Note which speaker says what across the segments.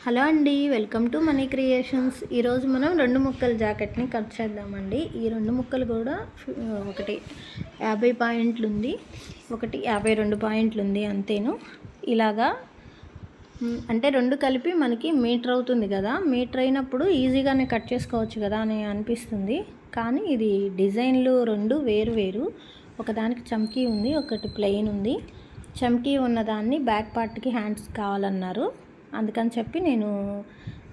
Speaker 1: Hello అండి, welcome to money creations. ఈరోజు మనం 2 ముక్కల జాకెట్ని కట్ చేద్దామండి. ఈ 2 ముక్కలు కూడా ఒకటి 50 పాయింట్లు ఉంది, ఒకటి 52 పాయింట్లు ఉంది, అంతేను. ఇలాగా అంటే 2 కలిపి మనకి మీటర్ అవుతుంది కదా. మీటర్ అయినప్పుడు ఈజీగానే కట్ చేసుకోవచ్చు కదా అని అనిపిస్తుంది, కానీ ఇది డిజైన్లు 2 వేరు. ఒకదానికి చమ్కీ ఉంది, ఒకటి ప్లెయిన్ ఉంది. చమ్కీ ఉన్నదాన్ని బ్యాక్ పార్ట్కి హ్యాండ్స్ కావాలన్నారు, అందుకని చెప్పి నేను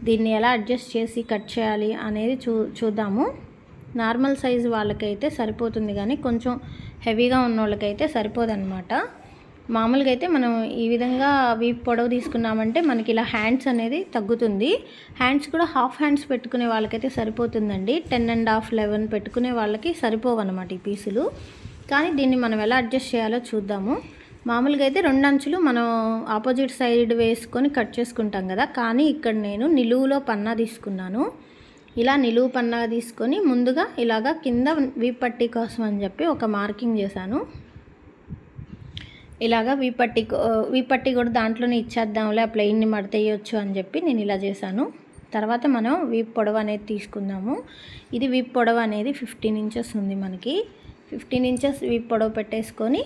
Speaker 1: దీన్ని ఎలా అడ్జస్ట్ చేసి కట్ చేయాలి అనేది చూద్దాము. నార్మల్ సైజు వాళ్ళకైతే సరిపోతుంది, కానీ కొంచెం హెవీగా ఉన్న వాళ్ళకైతే సరిపోదన్నమాట. మామూలుగా అయితే మనం ఈ విధంగా వీప్ పొడవు తీసుకున్నామంటే మనకి ఇలా హ్యాండ్స్ అనేది తగ్గుతుంది. హ్యాండ్స్ కూడా హాఫ్ హ్యాండ్స్ పెట్టుకునే వాళ్ళకైతే సరిపోతుందండి. 10.5, 11 పెట్టుకునే వాళ్ళకి సరిపోవన్నమాట ఈ పీసులు. కానీ దీన్ని మనం ఎలా అడ్జస్ట్ చేయాలో చూద్దాము. మామూలుగా అయితే 2 అంచులు మనం ఆపోజిట్ సైడ్ వేసుకొని కట్ చేసుకుంటాం కదా, కానీ ఇక్కడ నేను నిలువులో పన్నా తీసుకున్నాను. ఇలా నిలువు పన్నా తీసుకొని ముందుగా ఇలాగా కింద వీప్ పట్టీ కోసం అని చెప్పి ఒక మార్కింగ్ చేశాను. ఇలాగా వీప్ పట్టీ కూడా దాంట్లోనే ఇచ్చేద్దాంలే, ఆ ప్లెయిన్ని మడతేయొచ్చు అని చెప్పి నేను ఇలా చేశాను. తర్వాత మనం వీప్ పొడవు అనేది తీసుకుందాము. ఇది వీప్ పొడవు అనేది 15 ఇంచెస్ ఉంది మనకి. 15 ఇంచెస్ వీప్ పొడవు పెట్టేసుకొని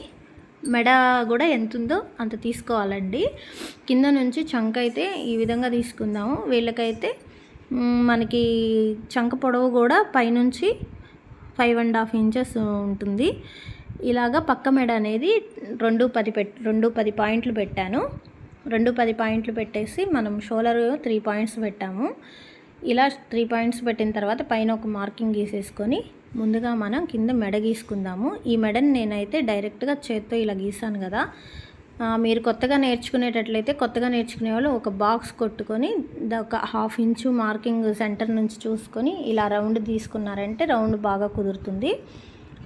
Speaker 1: మెడ కూడా ఎంత ఉందో అంత తీసుకోవాలండి. కింద నుంచి చంక అయితే ఈ విధంగా తీసుకుందాము. వీళ్ళకైతే మనకి చంక పొడవు కూడా పైనుంచి 5.5 ఇంచెస్ ఉంటుంది. ఇలాగా పక్క మెడ అనేది 2 పాయింట్లు పెట్టాను. 2 పాయింట్లు పెట్టేసి మనం షోల్డర్ 3 పాయింట్స్ పెట్టాము. ఇలా 3 పాయింట్స్ పెట్టిన తర్వాత పైన ఒక మార్కింగ్ గీసేసుకొని ముందుగా మనం కింద మెడ గీసుకుందాము. ఈ మెడని నేనైతే డైరెక్ట్గా చేత్తో ఇలా గీసాను కదా. మీరు కొత్తగా నేర్చుకునే వాళ్ళు ఒక బాక్స్ కొట్టుకొని ఒక 1/2 ఇంచు మార్కింగ్ సెంటర్ నుంచి చూసుకొని ఇలా రౌండ్ తీసుకున్నారంటే రౌండ్ బాగా కుదురుతుంది.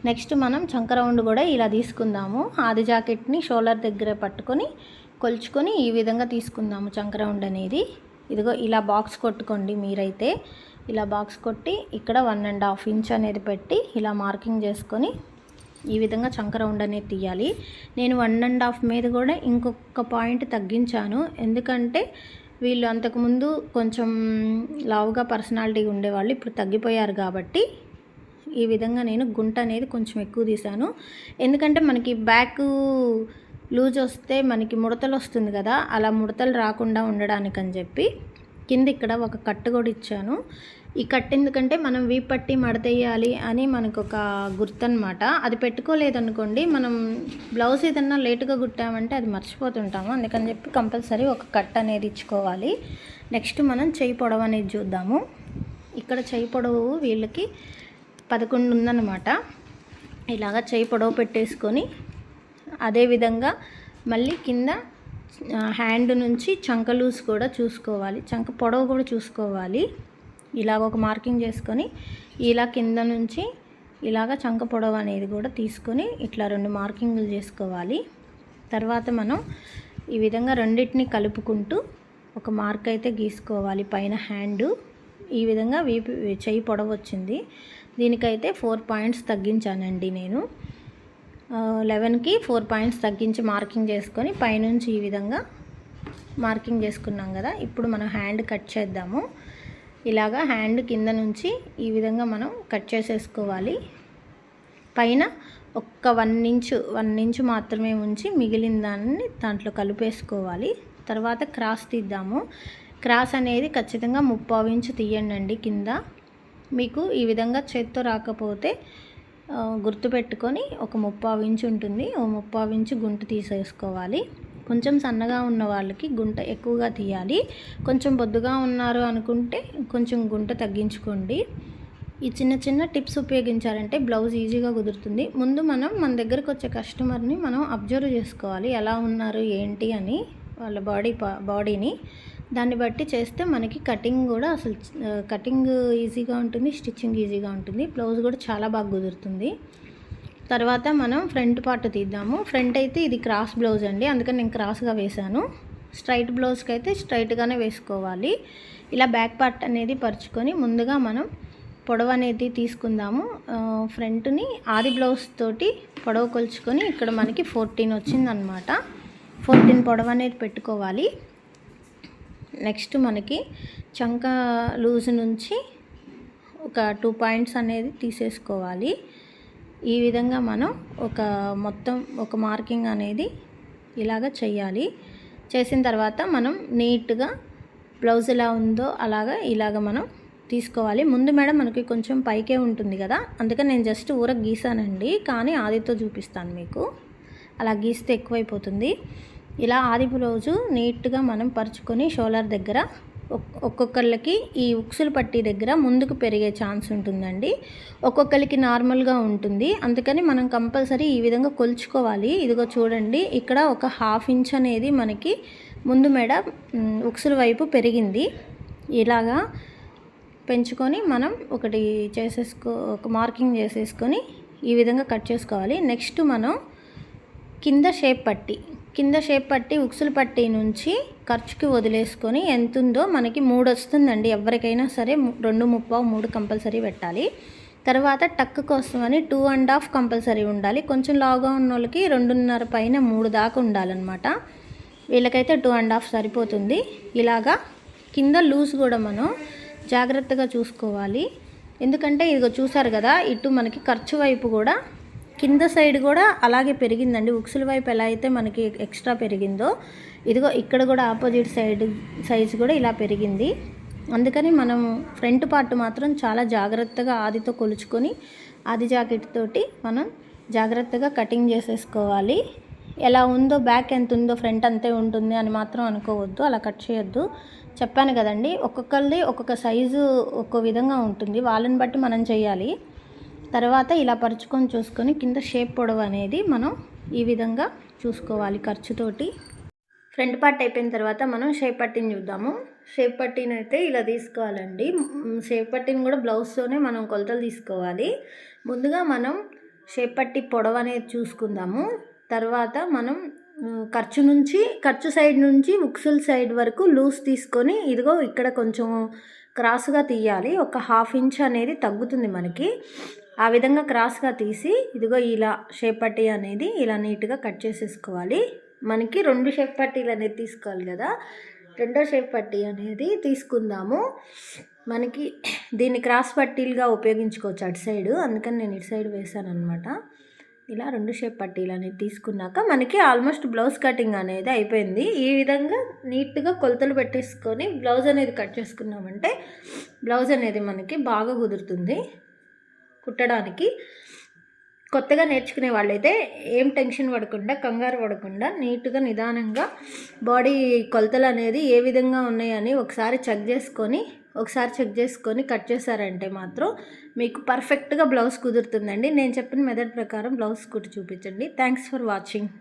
Speaker 1: నెక్స్ట్ మనం చంక రౌండ్ కూడా ఇలా తీసుకుందాము. ఆది జాకెట్ని షోల్డర్ దగ్గర పట్టుకొని కొలుచుకొని ఈ విధంగా తీసుకుందాము చంక రౌండ్ అనేది. ఇదిగో ఇలా బాక్స్ కొట్టుకోండి. మీరైతే ఇలా బాక్స్ కొట్టి ఇక్కడ 1.5 ఇంచ్ అనేది పెట్టి ఇలా మార్కింగ్ చేసుకొని ఈ విధంగా చంక రౌండ్ అనేది తీయాలి. నేను 1.5 మీద కూడా ఇంకొక పాయింట్ తగ్గించాను, ఎందుకంటే వీళ్ళు అంతకుముందు కొంచెం లావుగా పర్సనాలిటీ ఉండేవాళ్ళు, ఇప్పుడు తగ్గిపోయారు కాబట్టి ఈ విధంగా నేను గుంట అనేది కొంచెం ఎక్కువ తీసాను. ఎందుకంటే మనకి బ్యాక్ లూజ్ వస్తే మనకి ముడతలు వస్తుంది కదా, అలా ముడతలు రాకుండా ఉండడానికని చెప్పి కింద ఇక్కడ ఒక కట్టు కూడా ఇచ్చాను. ఈ కట్టు ఎందుకంటే మనం వీప్ పట్టి మడతేయాలి అని మనకు ఒక గుర్తు అనమాట. అది పెట్టుకోలేదనుకోండి, మనం బ్లౌజ్ ఏదన్నా లేటుగా కుట్టామంటే అది మర్చిపోతుంటాము. అందుకని చెప్పి కంపల్సరీ ఒక కట్ అనేది ఇచ్చుకోవాలి. నెక్స్ట్ మనం చెయ్యి పొడవు అనేది చూద్దాము. ఇక్కడ చెయ్యి పొడవు వీళ్ళకి 11 ఉందన్నమాట. ఇలాగ చెయ్యి పొడవు పెట్టేసుకొని అదేవిధంగా మళ్ళీ కింద హ్యాండ్ నుంచి చంక లూజ్ కూడా చూసుకోవాలి, చంక పొడవు కూడా చూసుకోవాలి. ఇలాగ ఒక మార్కింగ్ చేసుకొని ఇలా కింద నుంచి ఇలాగ చంక పొడవు అనేది కూడా తీసుకొని ఇట్లా 2 మార్కింగ్లు చేసుకోవాలి. తర్వాత మనం ఈ విధంగా రెండింటిని కలుపుకుంటూ ఒక మార్క్ అయితే గీసుకోవాలి పైన హ్యాండ్. ఈ విధంగా చెయ్యి పొడవు వచ్చింది. దీనికైతే 4 పాయింట్స్ తగ్గించానండి నేను. 11కి 4 పాయింట్స్ తగ్గించి మార్కింగ్ చేసుకొని పైనుంచి ఈ విధంగా మార్కింగ్ చేసుకున్నాం కదా. ఇప్పుడు మనం హ్యాండ్ కట్ చేద్దాము. ఇలాగా హ్యాండ్ కింద నుంచి ఈ విధంగా మనం కట్ చేసేసుకోవాలి. పైన ఒక్క 1 ఇంచు మాత్రమే ఉంచి మిగిలిన దాన్ని దాంట్లో కలిపేసుకోవాలి. తర్వాత క్రాస్ తీద్దాము. క్రాస్ అనేది ఖచ్చితంగా 3/4 ఇంచు తీయండి కింద. మీకు ఈ విధంగా చేత్తో రాకపోతే గుర్తుపెట్టుకొని ఒక 3/4 ఇంచు ఉంటుంది, 3/4 ఇంచు గుంట తీసేసుకోవాలి. కొంచెం సన్నగా ఉన్న వాళ్ళకి గుంట ఎక్కువగా తీయాలి, కొంచెం బొద్దుగా ఉన్నారు అనుకుంటే కొంచెం గుంట తగ్గించుకోండి. ఈ చిన్న టిప్స్ ఉపయోగించారంటే బ్లౌజ్ ఈజీగా కుదురుతుంది. ముందు మన దగ్గరకు వచ్చే కస్టమర్ని మనం అబ్జర్వ్ చేసుకోవాలి, ఎలా ఉన్నారు ఏంటి అని, వాళ్ళ బాడీని. దాన్ని బట్టి చేస్తే మనకి కటింగ్ కూడా అసలు కటింగ్ ఈజీగా ఉంటుంది, స్టిచ్చింగ్ ఈజీగా ఉంటుంది, బ్లౌజ్ కూడా చాలా బాగా కుదురుతుంది. తర్వాత మనం ఫ్రంట్ పార్ట్ తీద్దాము. ఫ్రంట్ అయితే ఇది క్రాస్ బ్లౌజ్ అండి, అందుకని నేను క్రాస్గా వేశాను. స్ట్రైట్ బ్లౌజ్కి అయితే స్ట్రైట్గానే వేసుకోవాలి. ఇలా బ్యాక్ పార్ట్ అనేది పరుచుకొని ముందుగా మనం పొడవు అనేది తీసుకుందాము. ఫ్రంట్ని ఆది బ్లౌజ్ తోటి పొడవు కొలుచుకొని ఇక్కడ మనకి 14 వచ్చిందనమాట. 14 పొడవు అనేది పెట్టుకోవాలి. నెక్స్ట్ మనకి చంక లూజ్ నుంచి ఒక 2 పాయింట్స్ అనేది తీసేసుకోవాలి. ఈ విధంగా మనం మొత్తం ఒక మార్కింగ్ అనేది ఇలాగ చేయాలి. చేసిన తర్వాత మనం నీట్గా బ్లౌజ్ ఎలా ఉందో ఇలాగ మనం తీసుకోవాలి. ముందు మేడం మనకి కొంచెం పైకే ఉంటుంది కదా, అందుకని నేను జస్ట్ ఊరకు గీసానండి, కానీ ఆదితో చూపిస్తాను మీకు. అలా గీస్తే ఎక్కువైపోతుంది. ఇలా ఆది బ్లౌజు నీట్గా మనం పరుచుకొని షోల్డర్ దగ్గర ఒక్కొక్కళ్ళకి ఈ ఉక్సుల పట్టీ దగ్గర ముందుకు పెరిగే ఛాన్స్ ఉంటుందండి, ఒక్కొక్కరికి నార్మల్గా ఉంటుంది. అందుకని మనం కంపల్సరీ ఈ విధంగా కొలుచుకోవాలి. ఇదిగో చూడండి, ఇక్కడ ఒక 1/2 ఇంచ్ అనేది మనకి ముందు మెడ ఉక్సుల వైపు పెరిగింది. ఇలాగా పెంచుకొని మనం ఒక మార్కింగ్ చేసేసుకొని ఈ విధంగా కట్ చేసుకోవాలి. నెక్స్ట్ మనం కింద షేప్ పట్టి ఉక్సుల పట్టీ నుంచి ఖర్చుకి వదిలేసుకొని ఎంత ఉందో మనకి 3 వస్తుందండి. ఎవరికైనా సరే 2.5 3 కంపల్సరీ పెట్టాలి. తర్వాత టక్ కోసం అని 2.5 కంపల్సరీ ఉండాలి. కొంచెం లావుగా ఉన్న వాళ్ళకి 2.5 పైన 3 దాకా ఉండాలన్నమాట. వీళ్ళకైతే 2.5 సరిపోతుంది. ఇలాగా కింద లూజ్ కూడా మనం జాగ్రత్తగా చూసుకోవాలి. ఎందుకంటే ఇదిగో చూసారు కదా, ఇటు మనకి ఖర్చు వైపు కూడా కింద సైడ్ కూడా అలాగే పెరిగిందండి. ఉక్సుల వైపు ఎలా అయితే మనకి ఎక్స్ట్రా పెరిగిందో, ఇదిగో ఇక్కడ కూడా ఆపోజిట్ సైజ్ కూడా ఇలా పెరిగింది. అందుకని మనం ఫ్రంట్ పార్ట్ మాత్రం చాలా జాగ్రత్తగా ఆదితో కొలుచుకొని ఆది జాకెట్ తోటి మనం జాగ్రత్తగా కటింగ్ చేసేసుకోవాలి. ఎలా ఉందో బ్యాక్ ఎంత ఉందో ఫ్రంట్ అంతే ఉంటుంది అని మాత్రం అనుకోవద్దు, అలా కట్ చేయొద్దు. చెప్పాను కదండి, ఒక్కొక్కరిది ఒక్కొక్క సైజు ఒక్కో విధంగా ఉంటుంది, వాళ్ళని బట్టి మనం చేయాలి. తర్వాత ఇలా పరుచుకొని చూసుకొని కింద షేప్ పొడవు అనేది మనం ఈ విధంగా చూసుకోవాలి ఖర్చుతోటి. ఫ్రంట్ పార్ట్ అయిపోయిన తర్వాత మనం షేప్ పట్టీని చూద్దాము. షేప్ పట్టీని అయితే ఇలా తీసుకోవాలండి. షేప్ పట్టీని కూడా బ్లౌజ్తోనే మనం కొలతలు తీసుకోవాలి. ముందుగా మనం షేప్ పట్టీ పొడవు అనేది చూసుకుందాము. తర్వాత మనం ఖర్చు సైడ్ నుంచి ఉక్సుల్ సైడ్ వరకు లూజ్ తీసుకొని ఇదిగో ఇక్కడ కొంచెం క్రాస్గా తీయాలి. ఒక 1/2 ఇంచ్ అనేది తగ్గుతుంది మనకి. ఆ విధంగా క్రాస్గా తీసి ఇదిగో ఇలా షేప్ పట్టీ అనేది ఇలా నీట్గా కట్ చేసేసుకోవాలి. మనకి 2 షేప్ పట్టీలు అనేది తీసుకోవాలి కదా, 2వ షేప్ పట్టీ అనేది తీసుకుందాము. మనకి దీన్ని క్రాస్ పట్టీలుగా ఉపయోగించుకోవచ్చు అటు సైడు, అందుకని నేను ఇటు సైడ్ వేసాను అనమాట. ఇలా 2 షేప్ పట్టీలు అనేది తీసుకున్నాక మనకి ఆల్మోస్ట్ బ్లౌజ్ కటింగ్ అనేది అయిపోయింది. ఈ విధంగా నీట్గా కొలతలు పెట్టేసుకొని బ్లౌజ్ అనేది కట్ చేసుకున్నామంటే బ్లౌజ్ అనేది మనకి బాగా కుదురుతుంది కుట్టడానికి. కొత్తగా నేర్చుకునే వాళ్ళైతే ఏం టెన్షన్ పడకుండా, కంగారు పడకుండా నీట్గా నిదానంగా బాడీ కొలతలు అనేది ఏ విధంగా ఉన్నాయని ఒకసారి చెక్ చేసుకొని కట్ చేశారంటే మాత్రం మీకు పర్ఫెక్ట్గా బ్లౌజ్ కుదురుతుందండి. నేను చెప్పిన మెథడ్ ప్రకారం బ్లౌజ్ కుట్టి చూపించండి. Thanks for watching.